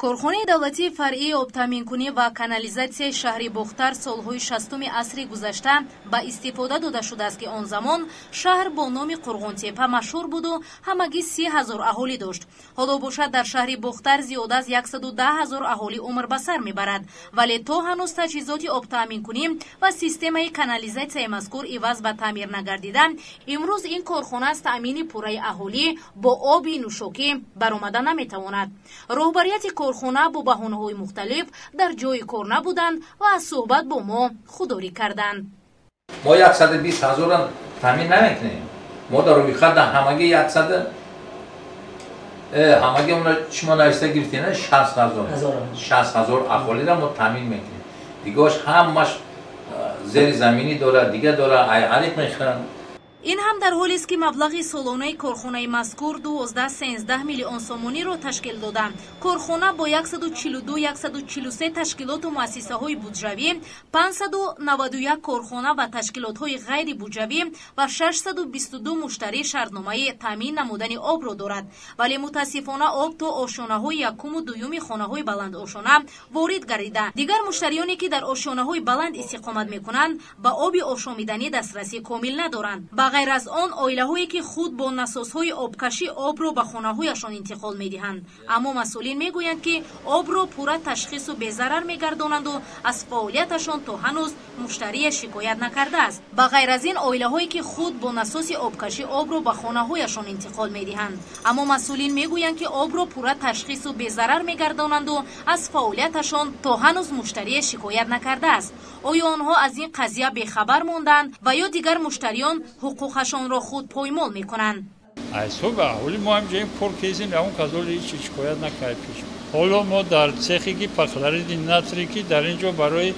корхонаи давлатии фаръии обтаъминкунӣ ва канализатсияи шаҳри Бухтар солҳои 60-уми асри гузашта ба истифода дода шудааст ки он замон шаҳр бо номи Қурғонтепа машҳур буду ҳамагӣ 30 000 аҳолӣ дошт. ҳоло бошад дар шаҳри Бухтар зиёда аз 110 000 аҳолӣ умр ба сар мебарад, вале то ҳанӯз таҷҳизоти обтаъминкунӣ ва системаи канализатсияи мазкур иваз ба таъмир нагардида, имрӯз ин корхона аз таъмини пурраи аҳолӣ бо оби нӯшокӣ баромада наметавонад. роҳбарияти корхона бо баҳонаҳои мухталиф дар ҷои кор набуданд ва аз суҳбат бо мо худдорӣ карданд. мо 120 000 таъмин намекунем. мо дар рӯи хат ҳамаги 100 ҳамаги уна шумо нависта гирифтена 60 000 аҳолиро мо таъмин мекунем. дигош ҳамаш зери заминӣ дорад, дига дорад, айъалиқ мехӯранд. ин ҳам дар ҳолест ки маблағи солонаи корхонаи мазкур 12-13 миллион сомониро ташкил дода. корхона бо 142-143 ташкилоту муассисаҳои буҷавӣ, 591 корхона ва ташкилотҳои ғайри буҷавӣ ва 622 муштарӣ шартномаи таъмин намудани обро дорад. вале мутаассифона об то ошёнаҳои якуму дуюми хонаҳои баландошона ворид гардида, дигар муштариёне ки дар ошёнаҳои баланд истиқомат мекунанд ба оби ошомиданӣ дастрасӣ комил надоранд. غیر از آن اویله‌هایی که خود با نسازهای آبکشی آب را به خانه‌هایشان انتقال می‌دهند، اما مسئولین میگویند که آب را پورا تشخیص و بی‌ضرر می‌گردانند و از فعالیتشان تا هنوز مشتری شکایت نکرده است. به غیر از این اویله‌هایی که خود با نساز آبکشی آب را به خانه‌هایشان انتقال می‌دهند، اما مسئولین میگویند که آب را پورا تشخیص و بی‌ضرر می‌گردانند و از فعالیتشان تا هنوز مشتری شکایت نکرده است. آیا آنها از این قضیه بی‌خبر ماندند و یا دیگر مشتریان حقوقشان را خود پایمال میکنند؟ صبح حالی ما هم جایم پر کیزیم اون کازولی هیچ شکایت نکرد پیش. حالا ما در цехи پخلری نطری که در اینجا برای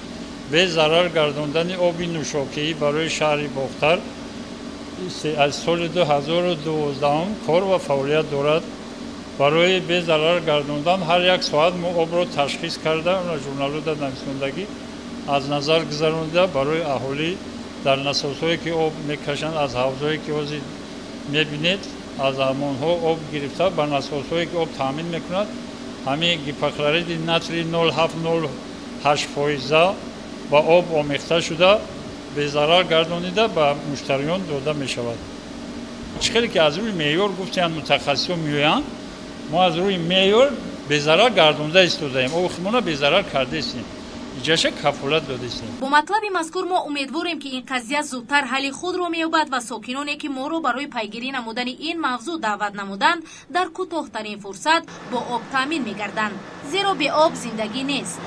به ضرر گرداندن آب نوشاکی برای شهر بختر از سال 2012 کار و فعالیت دارد. برای به ضرر گرداندن هر یک ساعت ما آب را تشخیص کرده اون ژورنالو در نویسندگی از نظر گذرانده برای اهالی در نسازهایی که آب میکشند از حوضهایی که وزید میبینید از امانها آب گرفته به نسازهایی که آب تامین میکند همین گیپاکلارید نتری 0.08% با آب آمیخته شده به ضرر گردانیده به مشتریان داده میشود. خیلی که از روی معیار گفتند متخصصان میگویند ما از روی معیار به ضرر گردانده ایستادیم، آبخمون به ضرر کرده استیم. با مطلب مذکور ما امیدواریم که این قضیه زودتر حل خود را مییابد و ساکنانی که ما را برای پیگیری نمودن این موضوع دعوت نمودند در کوتاه‌ترین فرصت با آب تامین میگردند، زیرا به آب زندگی نیست.